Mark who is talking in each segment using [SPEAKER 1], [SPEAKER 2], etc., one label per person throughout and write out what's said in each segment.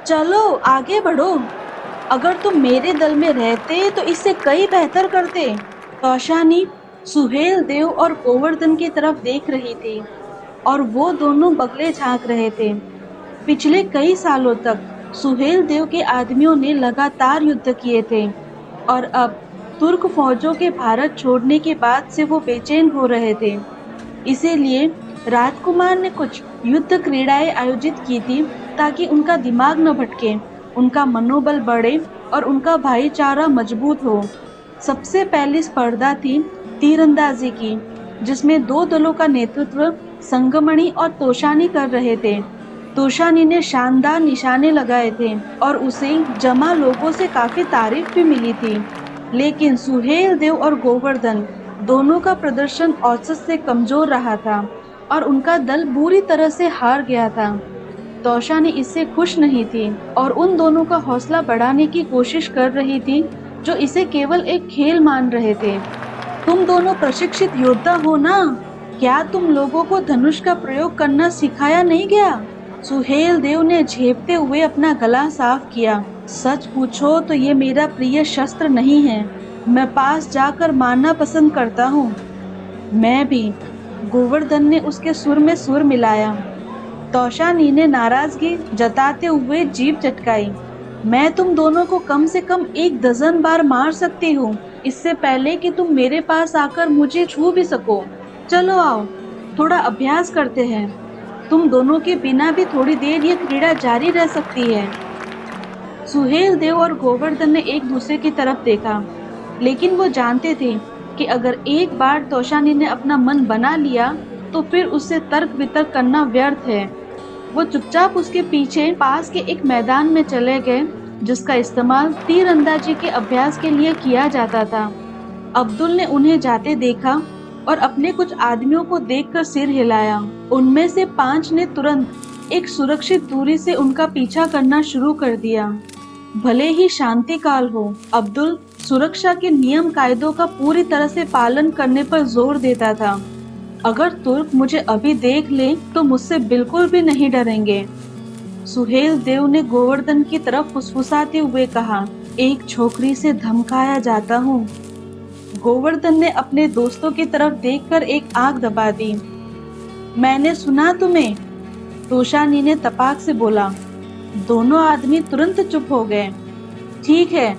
[SPEAKER 1] चलो आगे बढ़ो। अगर तुम मेरे दल में रहते तो इससे कई बेहतर करते। तौशानी सुहेल देव और गोवर्धन की तरफ देख रही थी और वो दोनों बगले झांक रहे थे। पिछले कई सालों तक सुहेल देव के आदमियों ने लगातार युद्ध किए थे और अब तुर्क फौजों के भारत छोड़ने के बाद से वो बेचैन हो रहे थे। इसीलिए राजकुमार ने कुछ युद्ध क्रीड़ाएं आयोजित की थी ताकि उनका दिमाग न भटके, उनका मनोबल बढ़े और उनका भाईचारा मजबूत हो। सबसे पहली स्पर्धा थी तीरंदाजी की, जिसमें दो दलों का नेतृत्व संगमणि और तोशानी कर रहे थे। तोशानी ने शानदार निशाने लगाए थे और उसे जमा लोगों से काफी तारीफ भी मिली थी। लेकिन सुहेल देव और गोवर्धन दोनों का प्रदर्शन औसत से कमजोर रहा था और उनका दल बुरी तरह से हार गया था। तौशानी इससे खुश नहीं थी और उन दोनों का हौसला बढ़ाने की कोशिश कर रही थी, जो इसे केवल एक खेल मान रहे थे। तुम दोनों प्रशिक्षित योद्धा हो ना? क्या तुम लोगों को धनुष का प्रयोग करना सिखाया नहीं गया? सुहेल देव ने झेपते हुए अपना गला साफ किया। सच पूछो तो ये मेरा प्रिय शस्त्र नहीं है। मैं पास जाकर मारना पसंद करता हूँ। मैं भी। गोवर्धन ने उसके सुर में सुर मिलाया। तौशानी ने नाराजगी जताते हुए जीभ चटकाई। मैं तुम दोनों को कम से कम 1 डज़न बार मार सकती हूँ, इससे पहले कि तुम मेरे पास आकर मुझे छू भी सको। चलो आओ, थोड़ा अभ्यास करते हैं। तुम दोनों के बिना भी थोड़ी देर ये क्रीड़ा जारी रह सकती है। सुहेल देव और गोवर्धन ने एक दूसरे की तरफ देखा, लेकिन वो जानते थे कि अगर एक बार तौशानी ने अपना मन बना लिया तो फिर उससे तर्क वितर्क करना व्यर्थ है। वो चुपचाप उसके पीछे पास के एक मैदान में चले गए, जिसका इस्तेमाल तीरंदाजी के अभ्यास के लिए किया जाता था। अब्दुल ने उन्हें जाते देखा और अपने कुछ आदमियों को देखकर सिर हिलाया। उनमें से 5 ने तुरंत एक सुरक्षित दूरी से उनका पीछा करना शुरू कर दिया। भले ही शांति काल हो, अब्दुल सुरक्षा के नियम कायदों का पूरी तरह से पालन करने पर जोर देता था। अगर तुर्क मुझे अभी देख ले तो मुझसे बिल्कुल भी नहीं डरेंगे। सुहेल देव ने गोवर्धन की तरफ फुसफुसाते हुए कहा, एक छोकरी से धमकाया जाता हूँ। गोवर्धन ने अपने दोस्तों की तरफ देखकर एक आंख दबा दी। मैंने सुना तुम्हें, तोशानी ने तपाक से बोला। दोनों आदमी तुरंत चुप हो गए। ठीक है,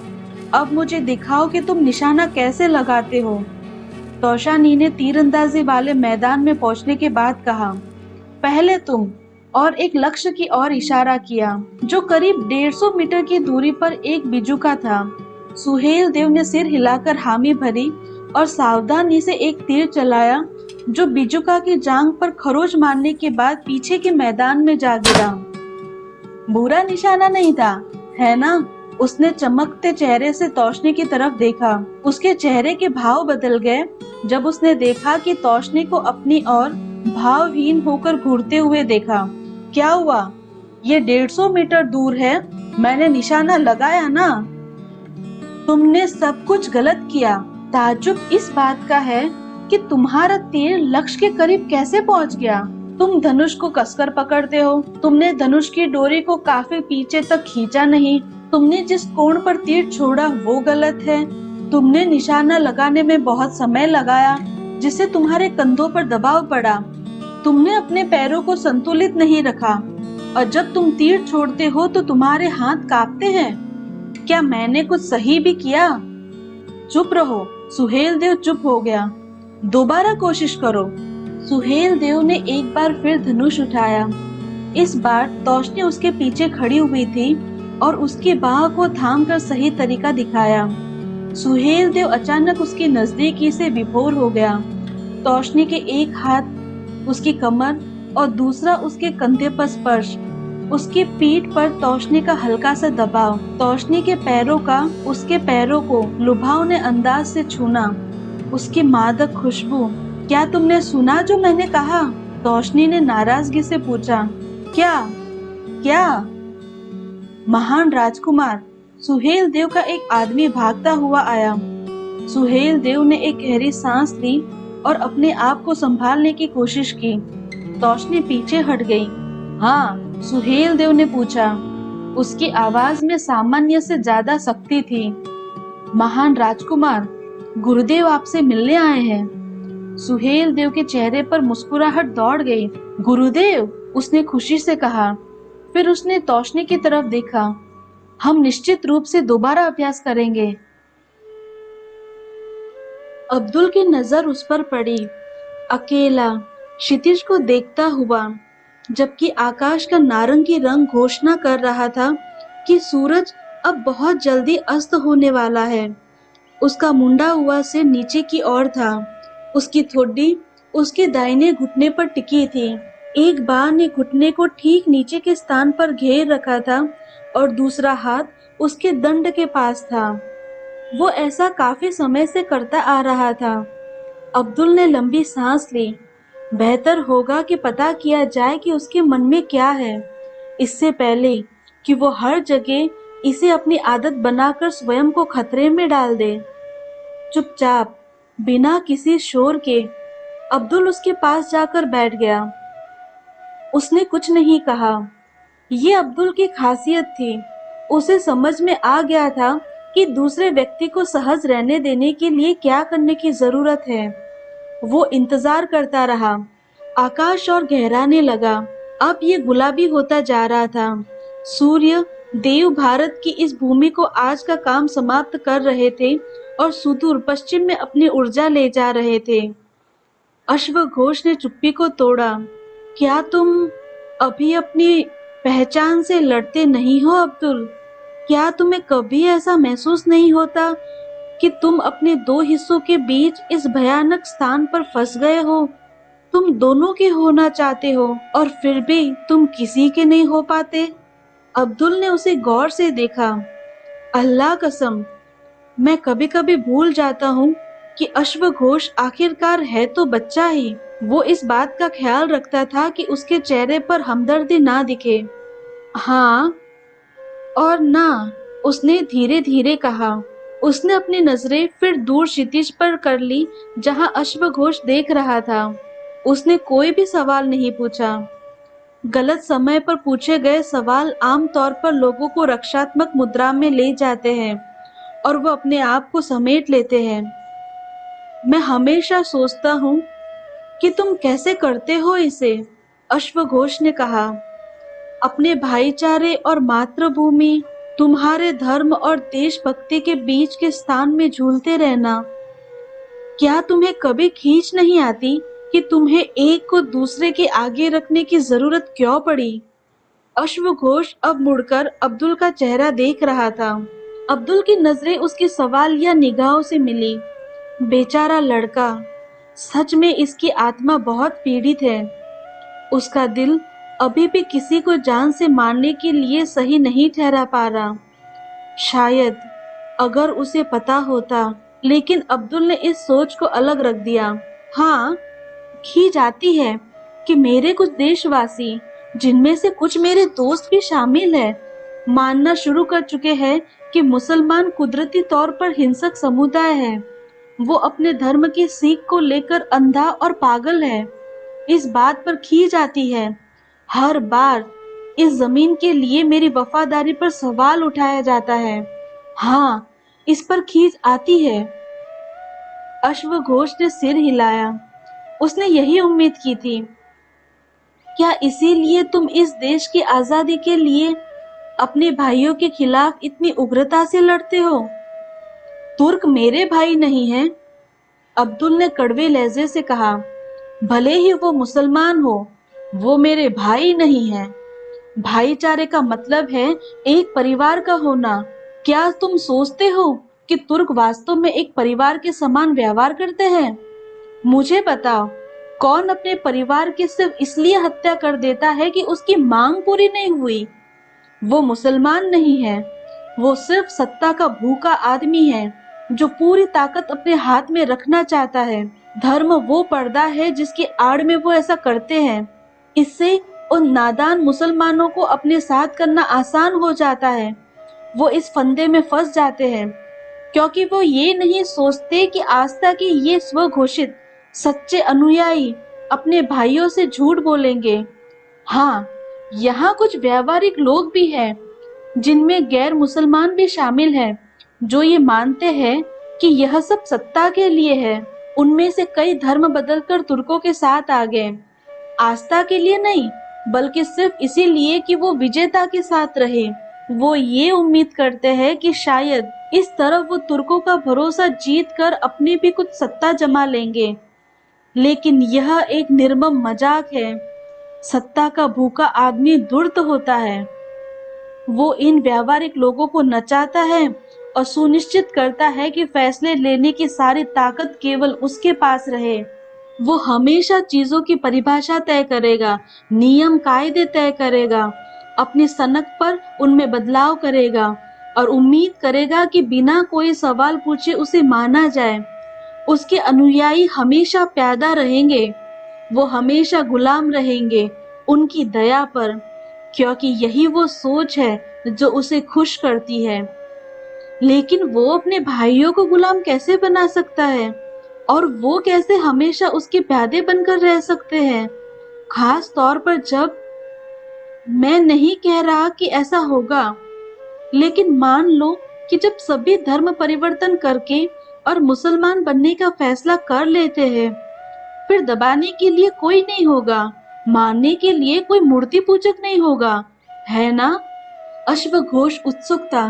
[SPEAKER 1] अब मुझे दिखाओ कि तुम निशाना कैसे लगाते हो। तौशानी ने तीरंदाजी वाले मैदान में पहुंचने के बाद कहा, पहले तुम, और एक लक्ष्य की ओर इशारा किया जो करीब 150 मीटर की दूरी पर एक बिजुका था। सुहेल देव ने सिर हिलाकर हामी भरी और सावधानी से एक तीर चलाया, जो बिजुका की जांघ पर खरोच मारने के बाद पीछे के मैदान में जा गिरा। बुरा निशाना नहीं था, है ना? उसने चमकते चेहरे से तौशनी की तरफ देखा। उसके चेहरे के भाव बदल गए जब उसने देखा कि तौशनी को अपनी ओर भावहीन होकर घूरते हुए देखा। क्या हुआ? ये 150 मीटर दूर है, मैंने निशाना लगाया ना। तुमने सब कुछ गलत किया। ताज्जुब इस बात का है कि तुम्हारा तीर लक्ष्य के करीब कैसे पहुंच गया। तुम धनुष को कसकर पकड़ते हो, तुमने धनुष की डोरी को काफी पीछे तक खींचा नहीं, तुमने जिस कोण पर तीर छोड़ा वो गलत है, तुमने निशाना लगाने में बहुत समय लगाया जिससे तुम्हारे कंधों पर दबाव पड़ा, तुमने अपने पैरों को संतुलित नहीं रखा और जब तुम तीर छोड़ते हो तो तुम्हारे हाथ कांपते हैं। क्या मैंने कुछ सही भी किया? चुप रहो। सुहेल देव चुप हो गया। दोबारा कोशिश करो। सुहेल देव ने एक बार फिर धनुष उठाया। इस बार तौशनी उसके पीछे खड़ी हुई थी और उसकी बाह को थामकर सही तरीका दिखाया। सुहेल देव अचानक उसकी नजदीकी से विभोर हो गया। तौशनी के एक हाथ उसकी कमर और दूसरा उसके कंधे पर स्पर्श, उसकी पीठ पर तौशनी का हल्का सा दबाव, तौशनी के पैरों का उसके पैरों को लुभावने अंदाज से छूना, उसकी मादक खुशबू। क्या तुमने सुना जो मैंने कहा? तौशनी ने नाराजगी से पूछा। क्या क्या? महान राजकुमार, सुहेल देव का एक आदमी भागता हुआ आया। सुहेल देव ने एक गहरी सांस ली और अपने आप को संभालने की कोशिश की। तौशनी पीछे हट गई। हाँ, सुहेल देव ने पूछा, उसकी आवाज में सामान्य से ज्यादा शक्ति थी। महान राजकुमार, गुरुदेव आपसे मिलने आए हैं। सुहेल देव के चेहरे पर मुस्कुराहट दौड़ गई। गुरुदेव, उसने खुशी से कहा। फिर उसने तौशनी की तरफ देखा। हम निश्चित रूप से दोबारा अभ्यास करेंगे। अब्दुल की नजर उस पर पड़ी, अकेला, क्षितिज को देखता हुआ, जबकि आकाश का नारंगी रंग घोषणा कर रहा था कि सूरज अब बहुत जल्दी अस्त होने वाला है। उसका मुंडा हुआ सिर नीचे की ओर था। उसकी ठोड़ी उसके दाहिने घुटने पर टिकी थी। एक बार ने घुटने को ठीक नीचे के स्थान पर घेर रखा था और दूसरा हाथ उसके दंड के पास था। वो ऐसा काफी समय से करता आ रहा था। अब्दुल ने लंबी सांस ली। बेहतर होगा कि पता किया जाए कि उसके मन में क्या है, इससे पहले कि वो हर जगह इसे अपनी आदत बनाकर स्वयं को खतरे में डाल दे। चुपचाप, बिना किसी शोर के, अब्दुल उसके पास जाकर बैठ गया। उसने कुछ नहीं कहा। ये अब्दुल की खासियत थी। उसे समझ में आ गया था कि दूसरे व्यक्ति को सहज रहने देने के लिए क्या करने की जरूरत है। वो इंतजार करता रहा। आकाश और गहराने लगा। अब ये गुलाबी होता जा रहा था। सूर्य देव भारत की इस भूमि को आज का काम समाप्त कर रहे थे और सुदूर पश्चिम में अपनी ऊर्जा ले जा रहे थे। अश्वघोष ने चुप्पी को तोड़ा। क्या तुम अभी अपनी पहचान से लड़ते नहीं हो अब्दुल? क्या तुम्हें कभी ऐसा महसूस नहीं होता कि तुम अपने दो हिस्सों के बीच इस भयानक स्थान पर फंस गए हो? तुम दोनों के होना चाहते हो और फिर भी तुम किसी के नहीं हो पाते। अब्दुल ने उसे गौर से देखा। अल्लाह कसम, मैं कभी कभी भूल जाता हूँ कि अश्वघोष आखिरकार है तो बच्चा ही। वो इस बात का ख्याल रखता था कि उसके चेहरे पर हमदर्दी ना दिखे। हाँ और ना, उसने धीरे धीरे कहा। उसने अपनी नजरें फिर दूर क्षितिज पर कर ली जहां अश्वघोष देख रहा था। उसने कोई भी सवाल नहीं पूछा। गलत समय पर पूछे गए सवाल आमतौर पर लोगों को रक्षात्मक मुद्रा में ले जाते हैं और वो अपने आप को समेट लेते हैं। मैं हमेशा सोचता हूँ कि तुम कैसे करते हो इसे, अश्वघोष ने कहा। अपने भाईचारे और मातृभूमि, तुम्हारे धर्म और देशभक्ति के बीच के स्थान में झूलते रहना। क्या तुम्हें कभी खींच नहीं आती कि तुम्हें एक को दूसरे के आगे रखने की जरूरत क्यों पड़ी? अश्वघोष अब मुड़कर अब्दुल का चेहरा देख रहा था। अब्दुल की नजरें उसकी सवालिया निगाहों से मिली। बेचारा लड़का, सच में इसकी आत्मा बहुत पीड़ित है। उसका दिल अभी भी किसी को जान से मारने के लिए सही नहीं ठहरा पा रहा। शायद अगर उसे पता होता, लेकिन अब्दुल ने इस सोच को अलग रख दिया। हाँ, खींच आती है कि मेरे कुछ देशवासी, जिनमें से कुछ मेरे दोस्त भी शामिल हैं, मानना शुरू कर चुके हैं कि मुसलमान कुदरती तौर पर हिंसक समुदाय है। वो अपने धर्म की सीख को लेकर अंधा और पागल है। इस बात पर खींच आती है। हर बार इस जमीन के लिए मेरी वफादारी पर सवाल उठाया जाता है। हाँ, इस पर खींच आती है। अश्वघोष ने सिर हिलाया। उसने यही उम्मीद की थी। क्या इसीलिए तुम इस देश की आजादी के लिए अपने भाइयों के खिलाफ इतनी उग्रता से लड़ते हो? तुर्क मेरे भाई नहीं हैं, अब्दुल ने कड़वे लहजे से कहा। भले ही वो मुसलमान हो, वो मेरे भाई नहीं हैं। भाईचारे का मतलब है एक परिवार का होना। क्या तुम सोचते हो कि तुर्क वास्तव में एक परिवार के समान व्यवहार करते हैं? मुझे बताओ, कौन अपने परिवार की सिर्फ इसलिए हत्या कर देता है कि उसकी मांग पूरी नहीं हुई? वो मुसलमान नहीं है। वो सिर्फ सत्ता का भूखा आदमी है जो पूरी ताकत अपने हाथ में रखना चाहता है। धर्म वो पर्दा है जिसकी आड़ में वो ऐसा करते हैं। इससे उन नादान मुसलमानों को अपने साथ करना आसान हो जाता है। वो इस फंदे में फंस जाते हैं क्योंकि वो ये नहीं सोचते कि आस्था के ये स्वघोषित सच्चे अनुयायी अपने भाइयों से झूठ बोलेंगे। हाँ, यहाँ कुछ व्यावहारिक लोग भी हैं, जिनमें गैर मुसलमान भी शामिल हैं, जो ये मानते हैं कि यह सब सत्ता के लिए है। उनमें से कई धर्म बदलकर तुर्कों के साथ आ गए, आस्था के लिए नहीं, बल्कि सिर्फ इसीलिए कि वो विजेता के साथ रहे। वो ये उम्मीद करते हैं कि शायद इस तरह वो तुर्कों का भरोसा जीत कर अपनी भी कुछ सत्ता जमा लेंगे। लेकिन यह एक निर्मम मजाक है। सत्ता का भूखा आदमी धूर्त होता है। वो इन व्यावहारिक लोगों को नचाता है और सुनिश्चित करता है कि फैसले लेने की सारी ताकत केवल उसके पास रहे। वो हमेशा चीजों की परिभाषा तय करेगा, नियम कायदे तय करेगा, अपनी सनक पर उनमें बदलाव करेगा और उम्मीद करेगा कि बिना कोई सवाल पूछे उसे माना जाए। उसके अनुयायी हमेशा प्यादा रहेंगे, वो हमेशा गुलाम रहेंगे उनकी दया पर, क्योंकि यही वो सोच है जो उसे खुश करती है। लेकिन वो अपने भाइयों को गुलाम कैसे बना सकता है? और वो कैसे हमेशा उसके प्यादे बनकर रह सकते हैं? खास तौर पर जब मैं नहीं कह रहा कि ऐसा होगा, लेकिन मान लो कि जब सभी धर्म परिवर्तन करके और मुसलमान बनने का फैसला कर लेते हैं, फिर दबाने के लिए कोई नहीं होगा, मारने के लिए कोई मूर्ति पूजक नहीं होगा, है ना? अश्वघोष उत्सुक था।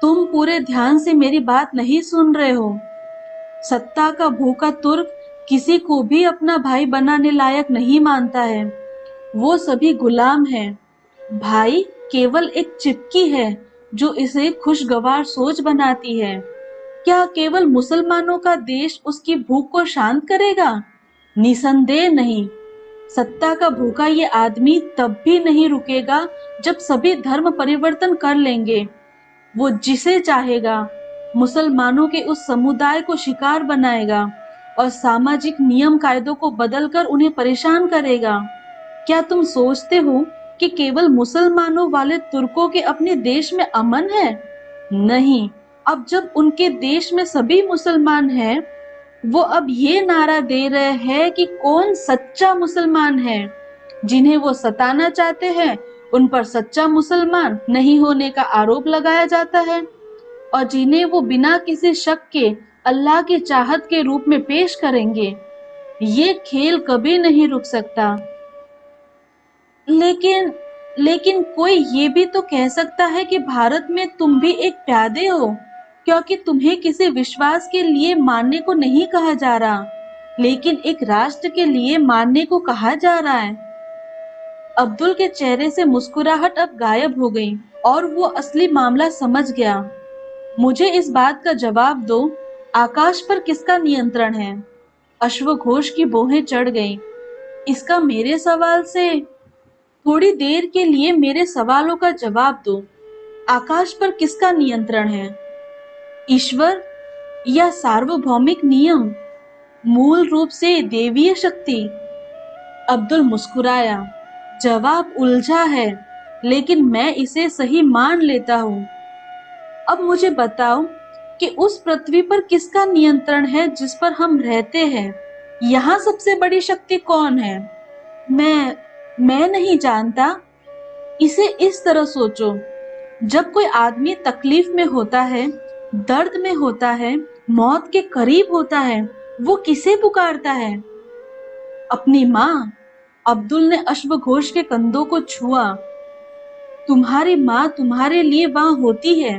[SPEAKER 1] तुम पूरे ध्यान से मेरी बात नहीं सुन रहे हो। सत्ता का भूखा तुर्क किसी को भी अपना भाई बनाने लायक नहीं मानता है। वो सभी गुलाम हैं। भाई केवल एक चिपकी है जो इसे खुशगवार सोच बनाती है। क्या केवल मुसलमानों का देश उसकी भूख को शांत करेगा? निसंदेह नहीं। सत्ता का भूखा ये आदमी तब भी नहीं रुकेगा जब सभी धर्म परिवर्तन कर लेंगे। वो जिसे चाहेगा मुसलमानों के उस समुदाय को शिकार बनाएगा और सामाजिक नियम कायदों को बदलकर उन्हें परेशान करेगा। क्या तुम सोचते हो कि केवल मुसलमानों वाले तुर्कों के अपने देश में अमन है? नहीं। अब जब उनके देश में सभी मुसलमान हैं, वो अब ये नारा दे रहे हैं कि कौन सच्चा मुसलमान है। जिन्हें वो सताना चाहते हैं, उन पर सच्चा मुसलमान नहीं होने का आरोप लगाया जाता है, और जिन्हें वो बिना किसी शक के अल्लाह की चाहत के रूप में पेश करेंगे। ये खेल कभी नहीं रुक सकता। लेकिन लेकिन कोई ये भी तो कह सकता है कि भारत में तुम भी एक प्यादे हो, क्योंकि तुम्हें किसी विश्वास के लिए मानने को नहीं कहा जा रहा, लेकिन एक राष्ट्र के लिए मानने को कहा जा रहा है। अब्दुल के चेहरे से मुस्कुराहट अब गायब हो गई और वो असली मामला समझ गया। मुझे इस बात का जवाब दो, आकाश पर किसका नियंत्रण है? अश्वघोष की भौहें चढ़ गईं। इसका मेरे सवाल से थोड़ी देर के लिए मेरे सवालों का जवाब दो। आकाश पर किसका नियंत्रण है? ईश्वर या सार्वभौमिक नियम? मूल रूप से देवीय शक्ति? अब्दुल मुस्कुराया। जवाब उलझा है, लेकिन मैं इसे सही मान लेता हूँ। अब मुझे बताओ कि उस पृथ्वी पर किसका नियंत्रण है जिस पर हम रहते हैं? यहाँ सबसे बड़ी शक्ति कौन है? मैं नहीं जानता। इसे इस तरह सोचो, जब कोई आदमी तकलीफ में होता है, दर्द में होता है, मौत के करीब होता है, वो किसे पुकारता है? अपनी माँ। अब्दुल ने अश्वघोष के कंधों को छुआ। तुम्हारी माँ तुम्हारे लिए वहां होती है,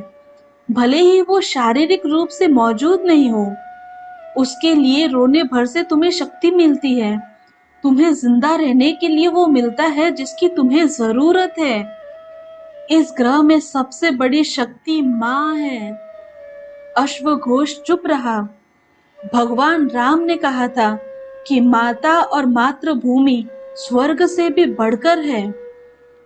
[SPEAKER 1] भले ही वो शारीरिक रूप से मौजूद नहीं हो। उसके लिए रोने भर से तुम्हें शक्ति मिलती है। तुम्हें जिंदा रहने के लिए वो मिलता है जिसकी तुम्हें जरूरत है। इस ग्रह में सबसे बड़ी शक्ति माँ है। अश्वघोष चुप रहा। भगवान राम ने कहा था कि माता और मातृभूमि स्वर्ग से भी बढ़कर है।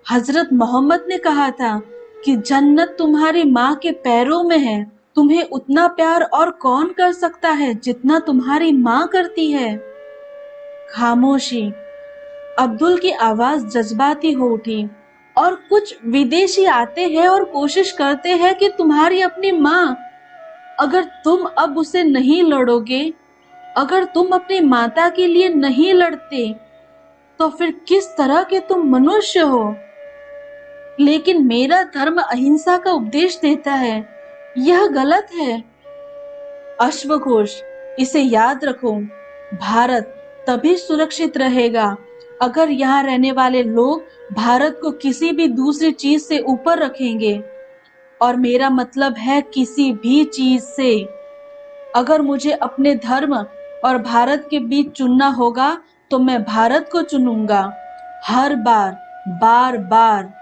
[SPEAKER 1] हजरत मोहम्मद ने कहा था कि जन्नत तुम्हारी माँ के पैरों में है। तुम्हें उतना प्यार और कौन कर सकता है जितना तुम्हारी माँ करती है। खामोशी। अब्दुल की आवाज जज्बाती हो उठी। और कुछ विदेशी आते हैं और कोशिश करते हैं कि तुम्हारी अपनी माँ, अगर तुम अब उसे नहीं लड़ोगे, अगर तुम अपनी माता के लिए नहीं लड़ते, तो फिर किस तरह के तुम मनुष्य हो? लेकिन मेरा धर्म अहिंसा का उपदेश देता है। यह गलत है। अश्वघोष, इसे याद रखो। भारत तभी सुरक्षित रहेगा अगर यहाँ रहने वाले लोग भारत को किसी भी दूसरी चीज से ऊपर रखेंगे। और मेरा मतलब है किसी भी चीज से। अगर मुझे अपने धर्म और भारत के बीच चुनना होगा तो मैं भारत को चुनूंगा, हर बार, बार बार।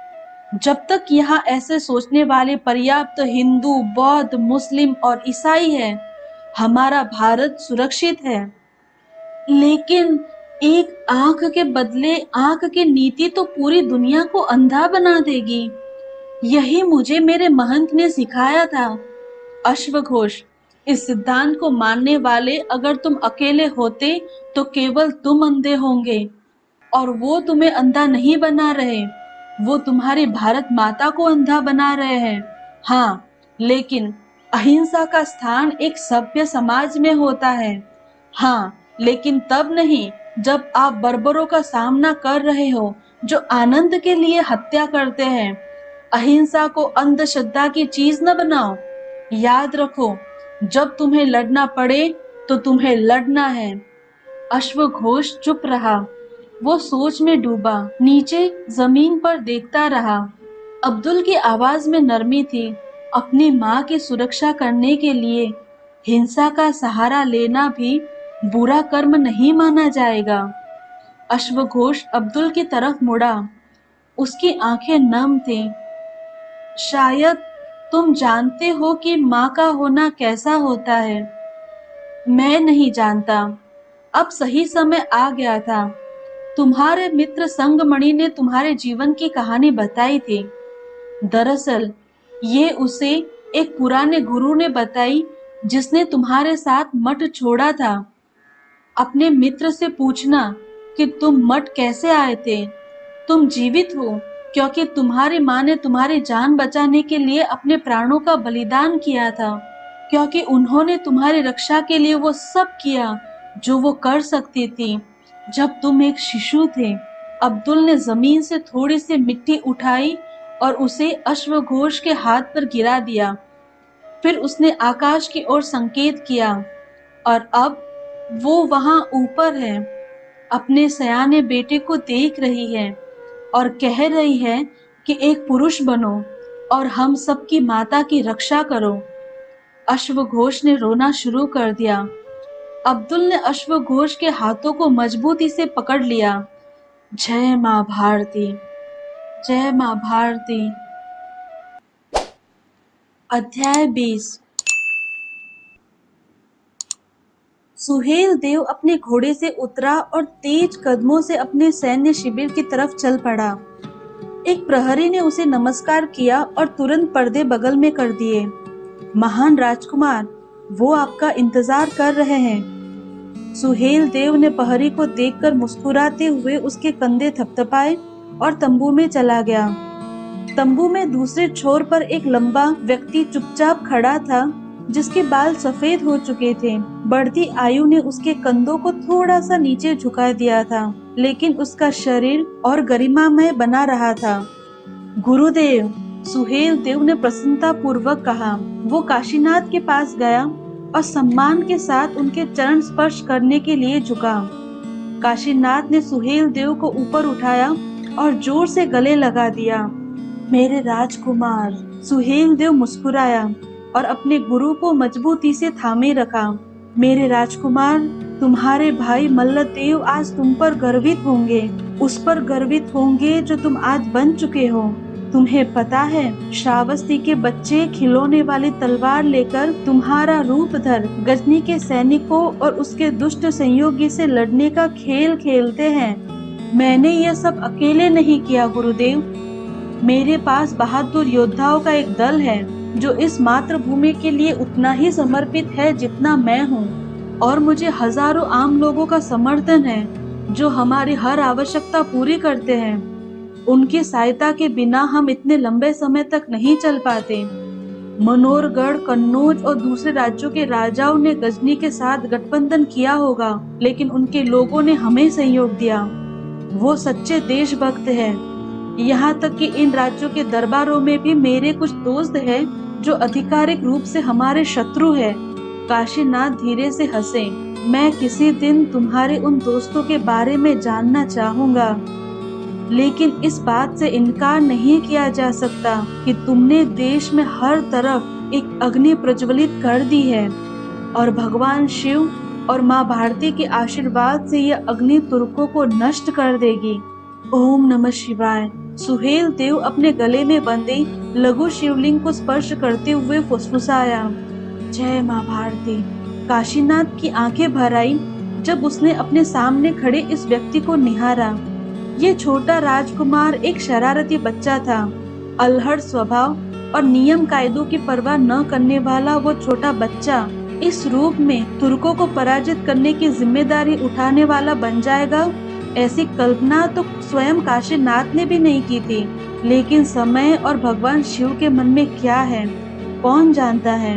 [SPEAKER 1] जब तक यहाँ ऐसे सोचने वाले पर्याप्त हिंदू, बौद्ध, मुस्लिम और ईसाई हैं, हमारा भारत सुरक्षित है। लेकिन एक आंख के बदले आंख की नीति तो पूरी दुनिया को अंधा बना देगी। यही मुझे मेरे महंत ने सिखाया था। अश्वघोष, इस सिद्धांत को मानने वाले अगर तुम अकेले होते तो केवल तुम अंधे होंगे, और वो तुम्हें अंधा नहीं बना रहे, वो तुम्हारी भारत माता को अंधा बना रहे हैं। हाँ, लेकिन अहिंसा का स्थान एक सभ्य समाज में होता है। हाँ, लेकिन तब नहीं जब आप बर्बरों का सामना कर रहे हो जो आनंद के लिए हत्या करते हैं। अहिंसा को अंधश्रद्धा की चीज न बनाओ। याद रखो, जब तुम्हें लड़ना पड़े तो तुम्हें लड़ना है। अश्वघोष चुप रहा। वो सोच में डूबा, नीचे जमीन पर देखता रहा। अब्दुल की आवाज में नरमी थी। अपनी माँ की सुरक्षा करने के लिए हिंसा का सहारा लेना भी बुरा कर्म नहीं माना जाएगा। अश्वघोष अब्दुल की तरफ मुड़ा। उसकी आंखें नम थीं। शायद तुम जानते हो कि माँ का होना कैसा होता है। मैं नहीं जानता। अब सही समय आ गया था। तुम्हारे मित्र संगमणि ने तुम्हारे जीवन की कहानी बताई थी। दरअसल ये उसे एक पुराने गुरु ने बताई जिसने तुम्हारे साथ मठ छोड़ा था। अपने मित्र से पूछना कि तुम मठ कैसे आए थे। तुम जीवित हो क्योंकि तुम्हारी माँ ने तुम्हारी जान बचाने के लिए अपने प्राणों का बलिदान किया था, क्योंकि उन्होंने तुम्हारी रक्षा के लिए वो सब किया जो वो कर सकती थी जब तुम एक शिशु थे। अब्दुल ने जमीन से थोड़ी सी मिट्टी उठाई और उसे अश्वघोष के हाथ पर गिरा दिया। फिर उसने आकाश की ओर संकेत किया, और अब वो वहां ऊपर है, अपने सयाने बेटे को देख रही है और कह रही है कि एक पुरुष बनो और हम सबकी माता की रक्षा करो। अश्वघोष ने रोना शुरू कर दिया। अब्दुल ने अश्वघोष के हाथों को मजबूती से पकड़ लिया। जय माँ भारती, जय माँ भारती। अध्याय 20। सुहेल देव अपने घोड़े से उतरा और तेज कदमों से अपने सैन्य शिविर की तरफ चल पड़ा। एक प्रहरी ने उसे नमस्कार किया और तुरंत पर्दे बगल में कर दिए। महान राजकुमार, वो आपका इंतजार कर रहे हैं। सुहेल देव ने प्रहरी को देखकर मुस्कुराते हुए उसके कंधे थपथपाए और तंबू में चला गया। तंबू में दूसरे छोर पर एक लंबा व्यक्ति चुपचाप खड़ा था, जिसके बाल सफेद हो चुके थे। बढ़ती आयु ने उसके कंधों को थोड़ा सा नीचे झुका दिया था, लेकिन उसका शरीर और गरिमामय बना रहा था। गुरुदेव, सुहेल देव ने प्रसन्नता पूर्वक कहा। वो काशीनाथ के पास गया और सम्मान के साथ उनके चरण स्पर्श करने के लिए झुका। काशीनाथ ने सुहेल देव को ऊपर उठाया और जोर से गले लगा दिया। मेरे राजकुमार। सुहेल देव मुस्कुराया और अपने गुरु को मजबूती से थामे रखा। मेरे राजकुमार, तुम्हारे भाई मल्लदेव आज तुम पर गर्वित होंगे, उस पर गर्वित होंगे जो तुम आज बन चुके हो। तुम्हें पता है, श्रावस्ती के बच्चे खिलौने वाली तलवार लेकर तुम्हारा रूप धर गजनी के सैनिकों और उसके दुष्ट संयोगी से लड़ने का खेल खेलते हैं। मैंने यह सब अकेले नहीं किया गुरुदेव। मेरे पास बहादुर योद्धाओं का एक दल है जो इस मातृभूमि के लिए उतना ही समर्पित है जितना मैं हूँ, और मुझे हजारों आम लोगों का समर्थन है जो हमारी हर आवश्यकता पूरी करते हैं। उनकी सहायता के बिना हम इतने लंबे समय तक नहीं चल पाते। मनोहरगढ़, कन्नौज और दूसरे राज्यों के राजाओं ने गजनी के साथ गठबंधन किया होगा, लेकिन उनके लोगों ने हमें सहयोग दिया। वो सच्चे देशभक्त हैं। यहाँ तक कि इन राज्यों के दरबारों में भी मेरे कुछ दोस्त हैं जो आधिकारिक रूप से हमारे शत्रु हैं। काशीनाथ धीरे से हंसे। मैं किसी दिन तुम्हारे उन दोस्तों के बारे में जानना चाहूंगा, लेकिन इस बात से इनकार नहीं किया जा सकता कि तुमने देश में हर तरफ एक अग्नि प्रज्वलित कर दी है, और भगवान शिव और माँ भारती के आशीर्वाद से यह अग्नि तुर्कों को नष्ट कर देगी। ओम नमः शिवाय। सुहेल देव अपने गले में बंधे लघु शिवलिंग को स्पर्श करते हुए फुसफुसाया, जय माँ भारती। काशीनाथ की आंखें भर आई जब उसने अपने सामने खड़े इस व्यक्ति को निहारा। ये छोटा राजकुमार एक शरारती बच्चा था। अलहड़ स्वभाव और नियम कायदों की परवाह न करने वाला वो छोटा बच्चा इस रूप में तुर्कों को पराजित करने की जिम्मेदारी उठाने वाला बन जाएगा, ऐसी कल्पना तो स्वयं काशीनाथ ने भी नहीं की थी। लेकिन समय और भगवान शिव के मन में क्या है, कौन जानता है।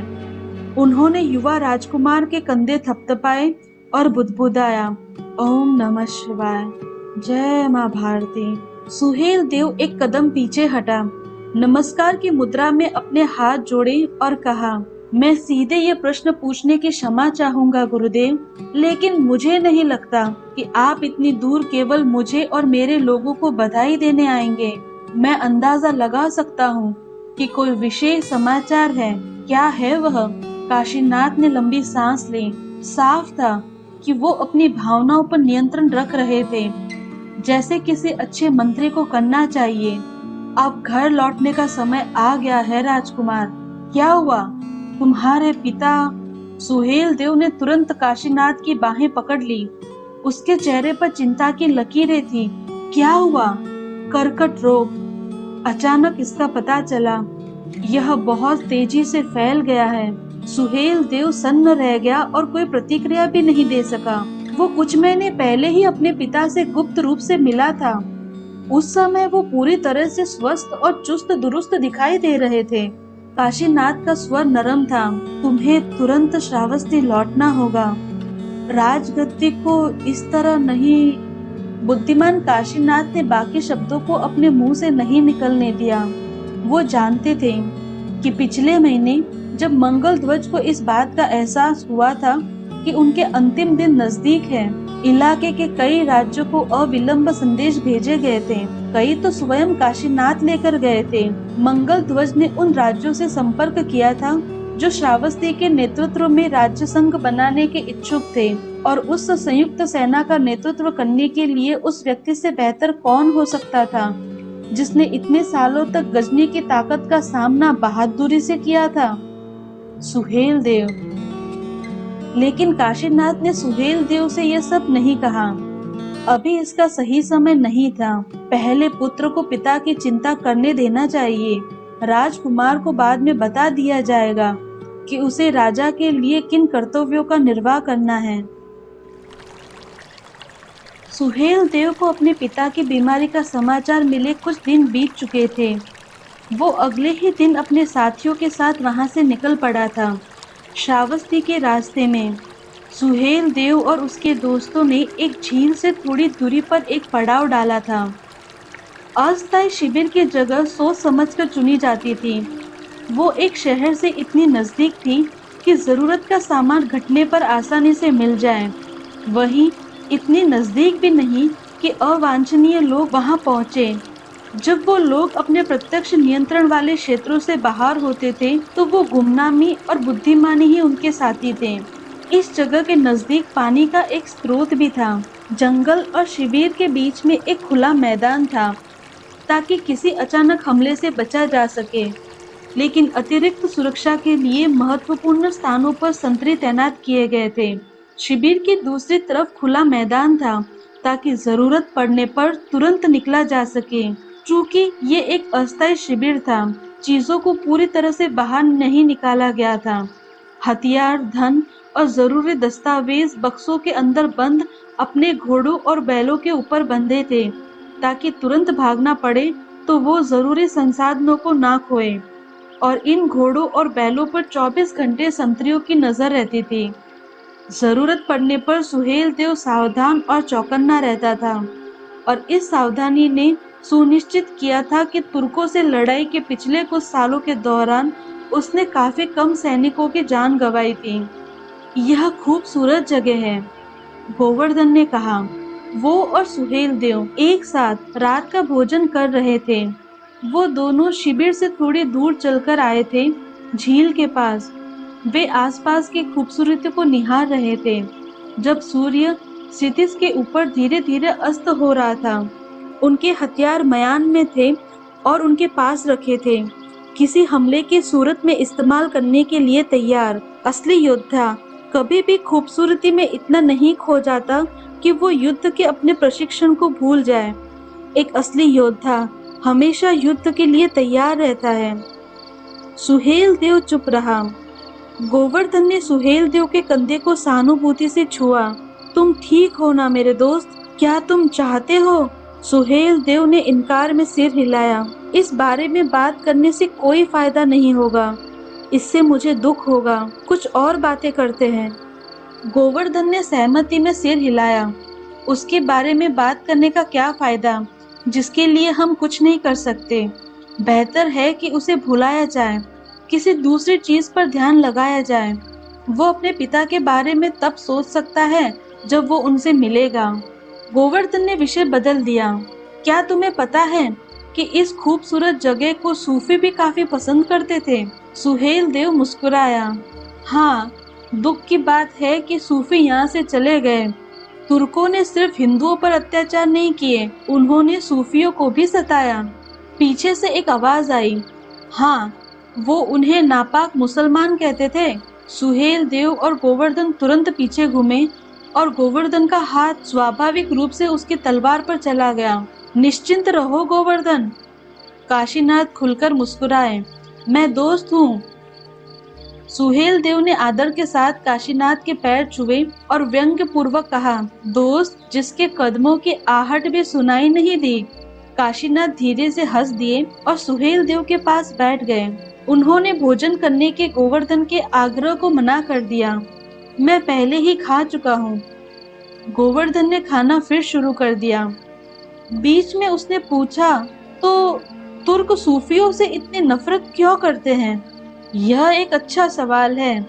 [SPEAKER 1] उन्होंने युवा राजकुमार के कंधे थपथपाए और बुदबुदाया, ओम नमः शिवाय, जय माँ भारती। सुहेल देव एक कदम पीछे हटा, नमस्कार की मुद्रा में अपने हाथ जोड़े और कहा, मैं सीधे ये प्रश्न पूछने की क्षमा चाहूंगा गुरुदेव, लेकिन मुझे नहीं लगता कि आप इतनी दूर केवल मुझे और मेरे लोगों को बधाई देने आएंगे। मैं अंदाजा लगा सकता हूँ कि कोई विशेष समाचार है। क्या है वह? काशीनाथ ने लंबी सांस ली। साफ था कि वो अपनी भावनाओं पर नियंत्रण रख रहे थे, जैसे किसी अच्छे मंत्री को करना चाहिए। अब घर लौटने का समय आ गया है राजकुमार। क्या हुआ? तुम्हारे पिता? सुहेल देव ने तुरंत काशीनाथ की बाहें पकड़ ली। उसके चेहरे पर चिंता की लकीरें थी। क्या हुआ? कर्कट रोग। अचानक इसका पता चला। यह बहुत तेजी से फैल गया है। सुहेल देव सन्न रह गया और कोई प्रतिक्रिया भी नहीं दे सका। वो कुछ महीने पहले ही अपने पिता से गुप्त रूप से मिला था। उस समय वो पूरी तरह से स्वस्थ और चुस्त दुरुस्त दिखाई दे रहे थे। काशीनाथ का स्वर नरम था, तुम्हें तुरंत श्रावस्ती लौटना होगा। राजगद्दी को इस तरह नहीं। बुद्धिमान काशीनाथ ने बाकी शब्दों को अपने मुंह से नहीं निकलने दिया। वो जानते थे कि पिछले महीने जब मंगल ध्वज को इस बात का एहसास हुआ था कि उनके अंतिम दिन नजदीक है, इलाके के कई राज्यों को अविलंब संदेश भेजे गए थे। कई तो स्वयं काशीनाथ लेकर गए थे। मंगल ध्वज ने उन राज्यों से संपर्क किया था जो श्रावस्ती के नेतृत्व में राज्य संघ बनाने के इच्छुक थे, और उस संयुक्त सेना का नेतृत्व करने के लिए उस व्यक्ति से बेहतर कौन हो सकता था जिसने इतने सालों तक गजनी की ताकत का सामना बहादुरी से किया था? सुहेल देव। लेकिन काशीनाथ ने सुहेल देव से यह सब नहीं कहा। अभी इसका सही समय नहीं था। पहले पुत्र को पिता की चिंता करने देना चाहिए। राजकुमार को बाद में बता दिया जाएगा कि उसे राजा के लिए किन कर्तव्यों का निर्वाह करना है। सुहेल देव को अपने पिता की बीमारी का समाचार मिले कुछ दिन बीत चुके थे। वो अगले ही दिन अपने साथियों के साथ वहां से निकल पड़ा था। श्रावस्ती के रास्ते में सुहेल देव और उसके दोस्तों ने एक झील से थोड़ी दूरी पर एक पड़ाव डाला था। अस्थायी शिविर की जगह सोच समझकर चुनी जाती थी। वो एक शहर से इतनी नजदीक थी कि जरूरत का सामान घटने पर आसानी से मिल जाए, वहीं इतनी नजदीक भी नहीं कि अवांछनीय लोग वहां पहुंचे। जब वो लोग अपने प्रत्यक्ष नियंत्रण वाले क्षेत्रों से बाहर होते थे तो वो गुमनामी और बुद्धिमानी ही उनके साथी थे। इस जगह के नजदीक पानी का एक स्रोत भी था। जंगल और शिविर के बीच में एक खुला मैदान था ताकि किसी अचानक हमले से बचा जा सके। लेकिन अतिरिक्त सुरक्षा के लिए महत्वपूर्ण स्थानों पर संतरी तैनात किए गए थे। शिविर की दूसरी तरफ खुला मैदान था ताकि जरूरत पड़ने पर तुरंत निकला जा सके। चूंकि ये एक अस्थायी शिविर था, चीजों को पूरी तरह से बाहर नहीं निकाला गया था। हथियार, धन और जरूरी दस्तावेज बक्सों के अंदर बंद अपने घोड़ों और बैलों के ऊपर बंधे थे ताकि तुरंत भागना पड़े तो वो जरूरी संसाधनों को ना खोए। और इन घोड़ों और बैलों पर 24 घंटे संतरियों की नजर रहती थी। जरूरत पड़ने पर सुहेल देव सावधान और चौकन्ना रहता था, और इस सावधानी ने सुनिश्चित किया था कि तुर्कों से लड़ाई के पिछले कुछ सालों के दौरान उसने काफी कम सैनिकों की जान गंवाई थी। यह खूबसूरत जगह है, गोवर्धन ने कहा। वो और सुहेल देव एक साथ रात का भोजन कर रहे थे। वो दोनों शिविर से थोड़ी दूर चलकर आए थे, झील के पास। वे आसपास की खूबसूरती को निहार रहे थे जब सूर्य क्षितिज के ऊपर धीरे धीरे अस्त हो रहा था। उनके हथियार म्यान में थे और उनके पास रखे थे, किसी हमले की सूरत में इस्तेमाल करने के लिए तैयार। असली योद्धा कभी भी खूबसूरती में इतना नहीं खो जाता कि वो युद्ध के अपने प्रशिक्षण को भूल जाए। एक असली योद्धा हमेशा युद्ध के लिए तैयार रहता है। सुहेल देव चुप रहा। गोवर्धन ने सुहेल देव के कंधे को सहानुभूति से छुआ। तुम ठीक हो ना मेरे दोस्त? क्या तुम चाहते हो? सुहेल देव ने इनकार में सिर हिलाया। इस बारे में बात करने से कोई फायदा नहीं होगा, इससे मुझे दुख होगा। कुछ और बातें करते हैं। गोवर्धन ने सहमति में सिर हिलाया। उसके बारे में बात करने का क्या फायदा, जिसके लिए हम कुछ नहीं कर सकते। बेहतर है कि उसे भुलाया जाए, किसी दूसरी चीज पर ध्यान लगाया जाए। वो अपने पिता के बारे में तब सोच सकता है जब वो उनसे मिलेगा। गोवर्धन ने विषय बदल दिया। क्या तुम्हें पता है कि इस खूबसूरत जगह को सूफी भी काफी पसंद करते थे? सुहेल देव मुस्कुराया। हाँ, दुख की बात है कि सूफी यहाँ से चले गए। तुर्कों ने सिर्फ हिंदुओं पर अत्याचार नहीं किए, उन्होंने सूफियों को भी सताया। पीछे से एक आवाज आई। हाँ, वो उन्हें नापाक मुसलमान कहते थे। सुहेल देव और गोवर्धन तुरंत पीछे घूमे और गोवर्धन का हाथ स्वाभाविक रूप से उसकी तलवार पर चला गया। निश्चिंत रहो गोवर्धन, काशीनाथ खुलकर मुस्कुराए। मैं दोस्त हूँ। सुहेल देव ने आदर के साथ काशीनाथ के पैर छुए और व्यंग्य पूर्वक कहा, दोस्त जिसके कदमों की आहट भी सुनाई नहीं दी। काशीनाथ धीरे से हंस दिए और सुहेल देव के पास बैठ गए। उन्होंने भोजन करने के गोवर्धन के आग्रह को मना कर दिया। मैं पहले ही खा चुका हूँ। गोवर्धन ने खाना फिर शुरू कर दिया। बीच में उसने पूछा, तो तुर्क सूफियों से इतनी नफरत क्यों करते हैं? यह एक अच्छा सवाल है,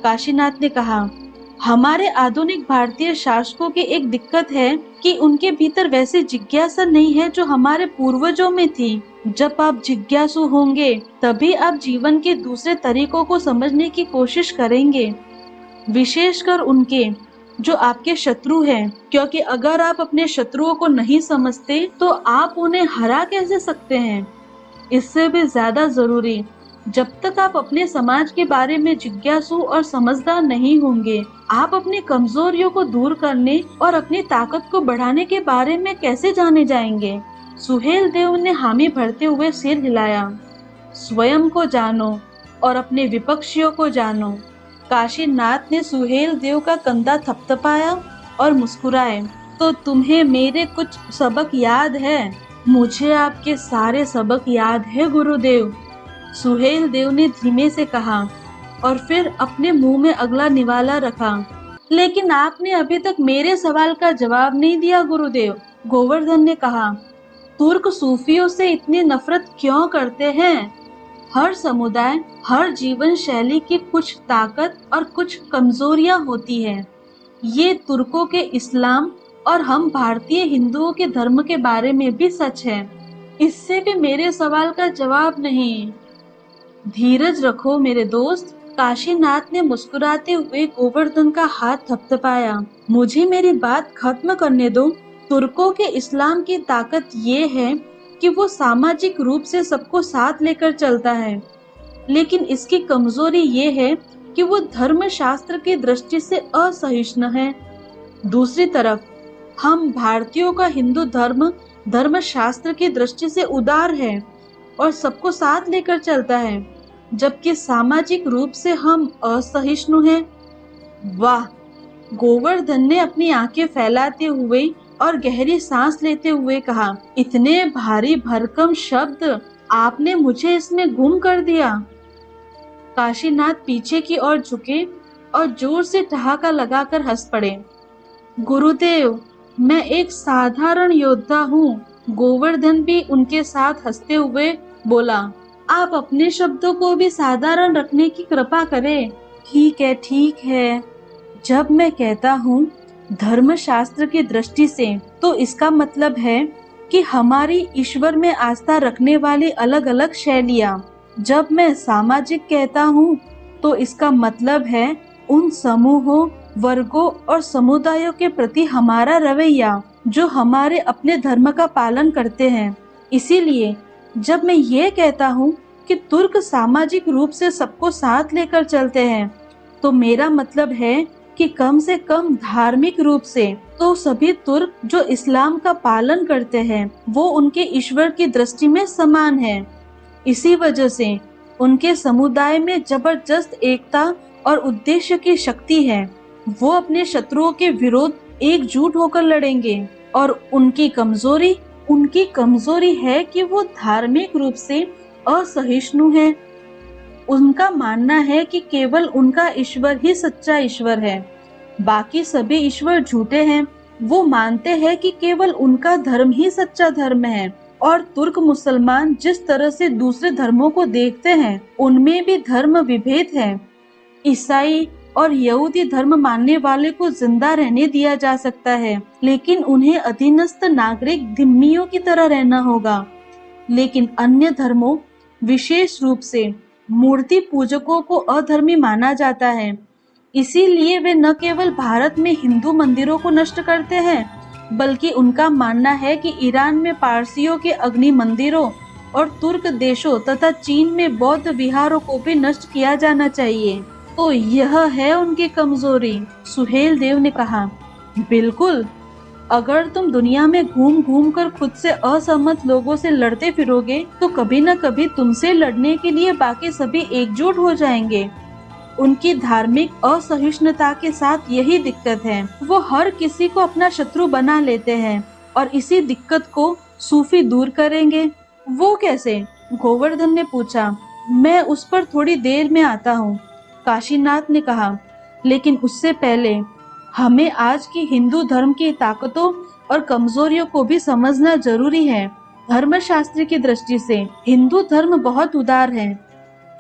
[SPEAKER 1] काशीनाथ ने कहा। हमारे आधुनिक भारतीय शासकों की एक दिक्कत है कि उनके भीतर वैसी जिज्ञासा नहीं है जो हमारे पूर्वजों में थी। जब आप जिज्ञासु होंगे तभी आप जीवन के दूसरे तरीकों को समझने की कोशिश करेंगे, विशेषकर उनके जो आपके शत्रु हैं, क्योंकि अगर आप अपने शत्रुओं को नहीं समझते तो आप उन्हें हरा कैसे सकते हैं? इससे भी ज्यादा जरूरी, जब तक आप अपने समाज के बारे में जिज्ञासु और समझदार नहीं होंगे, आप अपनी कमजोरियों को दूर करने और अपनी ताकत को बढ़ाने के बारे में कैसे जाने जाएंगे? सुहेल देव ने हामी भरते हुए सिर हिलाया। स्वयं को जानो और अपने विपक्षियों को जानो। काशीनाथ ने सुहेल देव का कंधा थपथपाया और मुस्कुराए। तो तुम्हें मेरे कुछ सबक याद है? मुझे आपके सारे सबक याद है गुरुदेव, सुहेल देव ने धीमे से कहा और फिर अपने मुंह में अगला निवाला रखा। लेकिन आपने अभी तक मेरे सवाल का जवाब नहीं दिया गुरुदेव, गोवर्धन ने कहा। तुर्क सूफियों से इतनी नफरत क्यों करते हैं? हर समुदाय, हर जीवन शैली की कुछ ताकत और कुछ कमजोरियां होती है। ये तुर्कों के इस्लाम और हम भारतीय हिंदुओं के धर्म के बारे में भी सच है। इससे भी मेरे सवाल का जवाब नहीं। धीरज रखो मेरे दोस्त, काशीनाथ ने मुस्कुराते हुए गोवर्धन का हाथ थपथपाया। मुझे मेरी बात खत्म करने दो। तुर्कों के इस्लाम की ताकत ये है कि वो सामाजिक रूप से सबको साथ लेकर चलता है, लेकिन इसकी कमजोरी ये है कि वो धर्म शास्त्र की दृष्टि से असहिष्णु है। दूसरी तरफ हम भारतीयों का हिंदू धर्म शास्त्र की दृष्टि से उदार है और सबको साथ लेकर चलता है, जबकि सामाजिक रूप से हम असहिष्णु हैं। वाह, गोवर्धन ने अपनी आंखें फैलाते हुए और गहरी सांस लेते हुए कहा, इतने भारी भरकम शब्द, आपने मुझे इसमें गुम कर दिया। काशीनाथ पीछे की ओर झुके और जोर से ठहाका लगाकर हंस पड़े। गुरुदेव, मैं एक साधारण योद्धा हूँ, गोवर्धन भी उनके साथ हंसते हुए बोला, आप अपने शब्दों को भी साधारण रखने की कृपा करें। ठीक है, ठीक है। जब मैं कहता हूँ धर्मशास्त्र की दृष्टि से, तो इसका मतलब है कि हमारी ईश्वर में आस्था रखने वाली अलग अलग शैलियाँ। जब मैं सामाजिक कहता हूँ, तो इसका मतलब है उन समूहों, वर्गों और समुदायों के प्रति हमारा रवैया जो हमारे अपने धर्म का पालन करते हैं। इसीलिए जब मैं ये कहता हूँ कि तुर्क सामाजिक रूप से सबको साथ लेकर चलते हैं, तो मेरा मतलब है कि कम से कम धार्मिक रूप से तो सभी तुर्क जो इस्लाम का पालन करते हैं, वो उनके ईश्वर की दृष्टि में समान है। इसी वजह से उनके समुदाय में जबरदस्त एकता और उद्देश्य की शक्ति है। वो अपने शत्रुओं के विरोध एकजुट होकर लड़ेंगे। और उनकी कमजोरी है कि वो धार्मिक रूप से असहिष्णु है। उनका मानना है कि केवल उनका ईश्वर ही सच्चा ईश्वर है, बाकी सभी ईश्वर झूठे हैं। वो मानते हैं कि केवल उनका धर्म ही सच्चा धर्म है। और तुर्क मुसलमान जिस तरह से दूसरे धर्मों को देखते हैं, उनमें भी धर्म विभेद है। ईसाई और यहूदी धर्म मानने वाले को जिंदा रहने दिया जा सकता है, लेकिन उन्हें अधीनस्थ नागरिक धिम्मियों की तरह रहना होगा। लेकिन अन्य धर्मों, विशेष रूप से मूर्ति पूजकों को अधर्मी माना जाता है। इसीलिए वे न केवल भारत में हिंदू मंदिरों को नष्ट करते हैं, बल्कि उनका मानना है कि ईरान में पारसियों के अग्नि मंदिरों और तुर्क देशों तथा चीन में बौद्ध विहारों को भी नष्ट किया जाना चाहिए। तो यह है उनकी कमजोरी। सुहेल देव ने कहा, बिल्कुल। अगर तुम दुनिया में घूम घूम कर खुद से असहमत लोगों से लड़ते फिरोगे, तो कभी न कभी तुमसे लड़ने के लिए बाकी सभी एकजुट हो जाएंगे। उनकी धार्मिक असहिष्णुता के साथ यही दिक्कत है। वो हर किसी को अपना शत्रु बना लेते हैं और इसी दिक्कत को सूफी दूर करेंगे। वो कैसे? गोवर्धन ने पूछा। मैं उस पर थोड़ी देर में आता हूँ, काशीनाथ ने कहा। लेकिन उससे पहले हमें आज की हिंदू धर्म की ताकतों और कमजोरियों को भी समझना जरूरी है। धर्मशास्त्र की दृष्टि से हिंदू धर्म बहुत उदार है।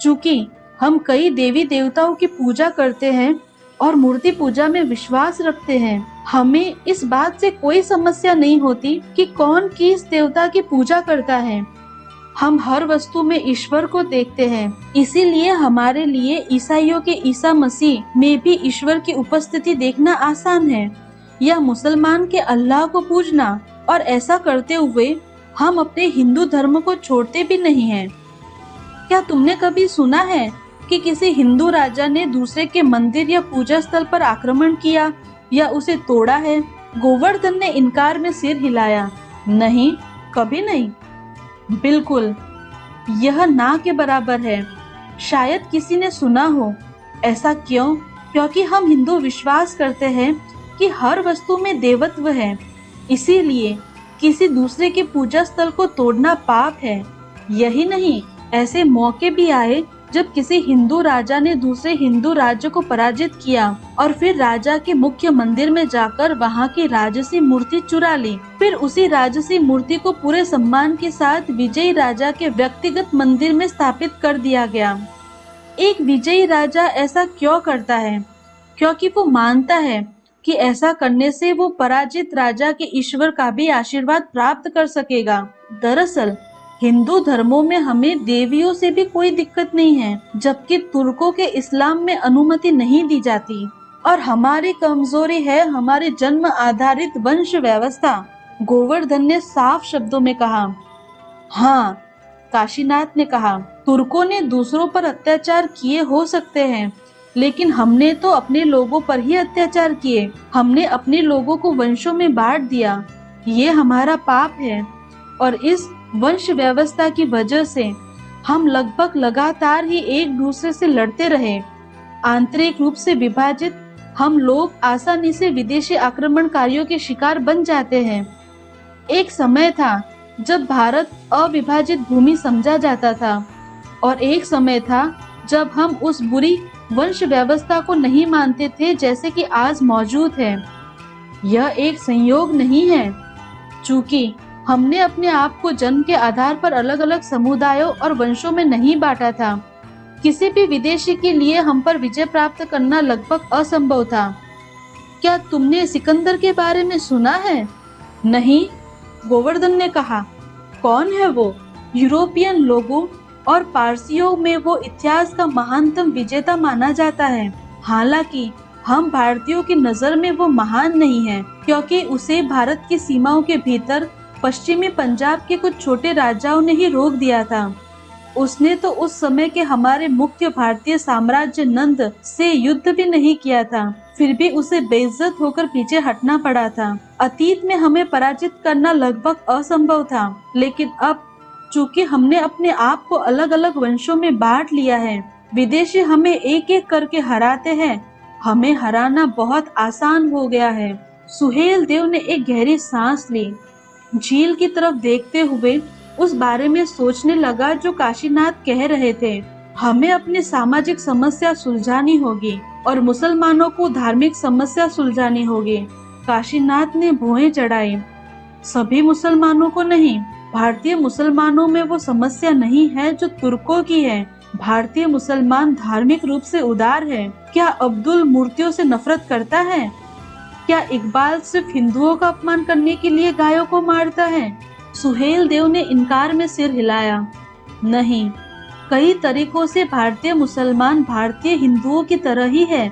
[SPEAKER 1] चूंकि हम कई देवी देवताओं की पूजा करते हैं और मूर्ति पूजा में विश्वास रखते हैं, हमें इस बात से कोई समस्या नहीं होती कि कौन किस देवता की पूजा करता है। हम हर वस्तु में ईश्वर को देखते हैं। इसीलिए हमारे लिए ईसाइयों के ईसा मसीह में भी ईश्वर की उपस्थिति देखना आसान है, या मुसलमान के अल्लाह को पूजना। और ऐसा करते हुए हम अपने हिंदू धर्म को छोड़ते भी नहीं हैं। क्या तुमने कभी सुना है कि किसी हिंदू राजा ने दूसरे के मंदिर या पूजा स्थल पर आक्रमण किया या उसे तोड़ा है? गोवर्धन ने इनकार में सिर हिलाया। नहीं, कभी नहीं। बिल्कुल, यह ना के बराबर है। शायद किसी ने सुना हो। ऐसा क्यों? क्योंकि हम हिंदू विश्वास करते हैं कि हर वस्तु में देवत्व है। इसीलिए किसी दूसरे के पूजा स्थल को तोड़ना पाप है। यही नहीं, ऐसे मौके भी आए जब किसी हिंदू राजा ने दूसरे हिंदू राज्य को पराजित किया और फिर राजा के मुख्य मंदिर में जाकर वहां की राजसी मूर्ति चुरा ली। फिर उसी राजसी मूर्ति को पूरे सम्मान के साथ विजयी राजा के व्यक्तिगत मंदिर में स्थापित कर दिया गया। एक विजयी राजा ऐसा क्यों करता है? क्योंकि वो मानता है कि ऐसा करने से वो पराजित राजा के ईश्वर का भी आशीर्वाद प्राप्त कर सकेगा। दरअसल हिंदू धर्मों में हमें देवियों से भी कोई दिक्कत नहीं है, जबकि तुर्कों के इस्लाम में अनुमति नहीं दी जाती। और हमारी कमजोरी है हमारी जन्म आधारित वंश व्यवस्था। गोवर्धन ने साफ शब्दों में कहा। हाँ, काशीनाथ ने कहा, तुर्कों ने दूसरों पर अत्याचार किए हो सकते हैं, लेकिन हमने तो अपने लोगों पर ही अत्याचार किए। हमने अपने लोगों को वंशों में बांट दिया। ये हमारा पाप है। और इस वंश व्यवस्था की वजह से हम लगभग लगातार ही एक दूसरे से लड़ते रहे। आंतरिक रूप से विभाजित हम लोग आसानी से विदेशी आक्रमणकारियों के शिकार बन जाते हैं। एक समय था जब भारत अविभाजित भूमि समझा जाता था, और एक समय था जब हम उस बुरी वंश व्यवस्था को नहीं मानते थे जैसे कि आज मौजूद है। यह एक संयोग नहीं है। चूंकि हमने अपने आप को जन्म के आधार पर अलग अलग समुदायों और वंशों में नहीं बांटा था। किसी भी विदेशी के लिए हम पर विजय प्राप्त करना लगभग असंभव था। क्या तुमने सिकंदर के बारे में सुना है? नहीं, गोवर्धन ने कहा। कौन है वो? यूरोपियन लोगों और पारसियों में वो इतिहास का महानतम विजेता माना जाता है। हालांकि हम भारतीयों की नजर में वो महान नहीं है, क्योंकि उसे भारत की सीमाओं के भीतर पश्चिमी पंजाब के कुछ छोटे राजाओं ने ही रोक दिया था। उसने तो उस समय के हमारे मुख्य भारतीय साम्राज्य नंद से युद्ध भी नहीं किया था, फिर भी उसे बेइज्जत होकर पीछे हटना पड़ा था। अतीत में हमें पराजित करना लगभग असंभव था, लेकिन अब चूंकि हमने अपने आप को अलग अलग वंशों में बांट लिया है, विदेशी हमें एक एक करके हराते हैं। हमें हराना बहुत आसान हो गया है। सुहेल देव ने एक गहरी सांस ली। झील की तरफ देखते हुए उस बारे में सोचने लगा जो काशीनाथ कह रहे थे। हमें अपनी सामाजिक समस्या सुलझानी होगी और मुसलमानों को धार्मिक समस्या सुलझानी होगी। काशीनाथ ने भुएं चढ़ाई। सभी मुसलमानों को नहीं, भारतीय मुसलमानों में वो समस्या नहीं है जो तुर्कों की है। भारतीय मुसलमान धार्मिक रूप से उदार है। क्या अब्दुल मूर्तियों से नफरत करता है? क्या इकबाल सिर्फ हिंदुओं का अपमान करने के लिए गायों को मारता है? सुहेल देव ने इनकार में सिर हिलाया। नहीं, कई तरीकों से भारतीय मुसलमान भारतीय हिंदुओं की तरह ही है।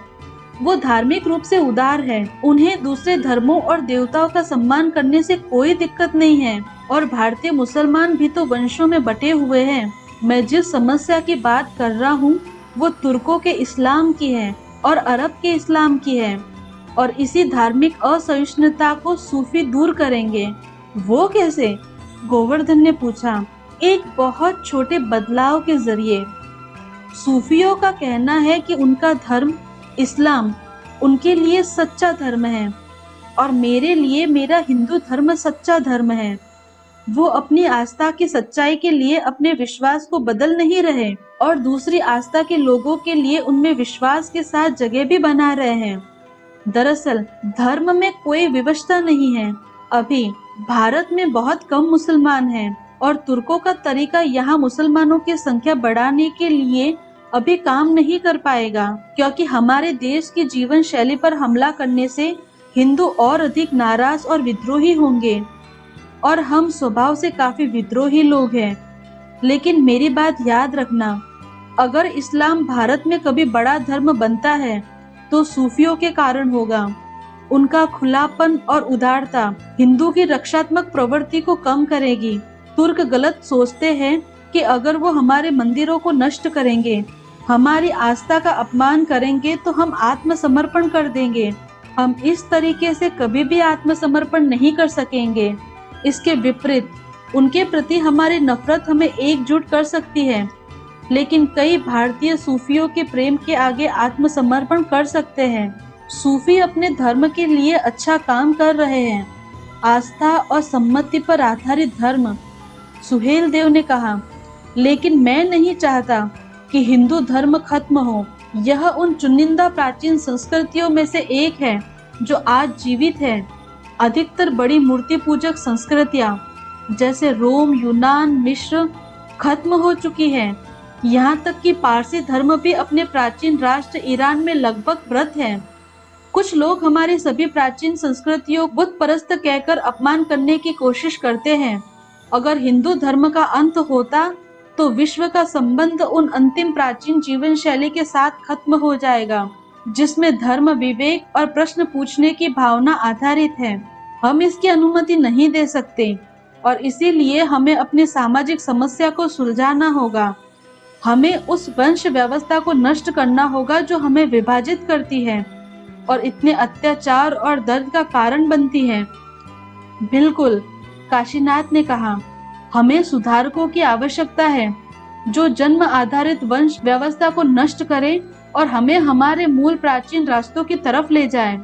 [SPEAKER 1] वो धार्मिक रूप से उदार है। उन्हें दूसरे धर्मों और देवताओं का सम्मान करने से कोई दिक्कत नहीं है। और भारतीय मुसलमान भी तो वंशों में बटे हुए हैं। मैं जिस समस्या की बात कर रहा हूँ वो तुर्कों के इस्लाम की है और अरब के इस्लाम की है, और इसी धार्मिक असहिष्णुता को सूफी दूर करेंगे। वो कैसे? गोवर्धन ने पूछा। एक बहुत छोटे बदलाव के जरिए। सूफियों का कहना है कि उनका धर्म इस्लाम उनके लिए सच्चा धर्म है और मेरे लिए मेरा हिंदू धर्म सच्चा धर्म है। वो अपनी आस्था की सच्चाई के लिए अपने विश्वास को बदल नहीं रहे और दूसरी आस्था के लोगों के लिए उनमें विश्वास के साथ जगह भी बना रहे हैं। दरअसल धर्म में कोई विवशता नहीं है। अभी भारत में बहुत कम मुसलमान हैं और तुर्कों का तरीका यहाँ मुसलमानों की संख्या बढ़ाने के लिए अभी काम नहीं कर पाएगा, क्योंकि हमारे देश की जीवन शैली पर हमला करने से हिंदू और अधिक नाराज और विद्रोही होंगे, और हम स्वभाव से काफी विद्रोही लोग हैं। लेकिन मेरी बात याद रखना, अगर इस्लाम भारत में कभी बड़ा धर्म बनता है तो सूफियों के कारण होगा। उनका खुलापन और उदारता हिंदू की रक्षात्मक प्रवृत्ति को कम करेगी। तुर्क गलत सोचते हैं कि अगर वो हमारे मंदिरों को नष्ट करेंगे, हमारी आस्था का अपमान करेंगे तो हम आत्मसमर्पण कर देंगे। हम इस तरीके से कभी भी आत्मसमर्पण नहीं कर सकेंगे। इसके विपरीत उनके प्रति हमारी नफरत हमें एकजुट कर सकती है। लेकिन कई भारतीय सूफियों के प्रेम के आगे आत्मसमर्पण कर सकते हैं। सूफी अपने धर्म के लिए अच्छा काम कर रहे हैं। आस्था और सम्मति पर आधारित धर्म, सुहेल देव ने कहा। लेकिन मैं नहीं चाहता कि हिंदू धर्म खत्म हो। यह उन चुनिंदा प्राचीन संस्कृतियों में से एक है जो आज जीवित है। अधिकतर बड़ी मूर्ति पूजक संस्कृतियां जैसे रोम, यूनान, मिस्र खत्म हो चुकी हैं। यहाँ तक कि पारसी धर्म भी अपने प्राचीन राष्ट्र ईरान में लगभग व्रत है। कुछ लोग हमारी सभी प्राचीन संस्कृतियों बुत परस्त कहकर अपमान करने की कोशिश करते हैं। अगर हिंदू धर्म का अंत होता तो विश्व का संबंध उन अंतिम प्राचीन जीवन शैली के साथ खत्म हो जाएगा, जिसमें धर्म, विवेक और प्रश्न पूछने की भावना आधारित है। हम इसकी अनुमति नहीं दे सकते और इसीलिए हमें अपनी सामाजिक समस्या को सुलझाना होगा। हमें उस वंश व्यवस्था को नष्ट करना होगा जो हमें विभाजित करती है और इतने अत्याचार और दर्द का कारण बनती है। बिल्कुल, काशीनाथ ने कहा। हमें सुधारकों की आवश्यकता है जो जन्म आधारित वंश व्यवस्था को नष्ट करे और हमें हमारे मूल प्राचीन रास्तों की तरफ ले जाए।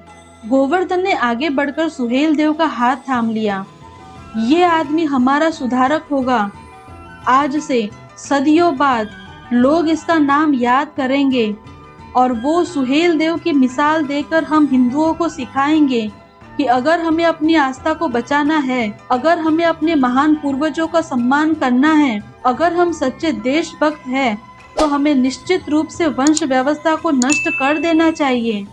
[SPEAKER 1] गोवर्धन ने आगे बढ़कर सुहेल देव का हाथ थाम लिया। ये आदमी हमारा सुधारक होगा। आज से सदियों बाद लोग इसका नाम याद करेंगे और वो सुहेल देव की मिसाल देकर हम हिंदुओं को सिखाएंगे कि अगर हमें अपनी आस्था को बचाना है, अगर हमें अपने महान पूर्वजों का सम्मान करना है, अगर हम सच्चे देशभक्त हैं, तो हमें निश्चित रूप से वंश व्यवस्था को नष्ट कर देना चाहिए।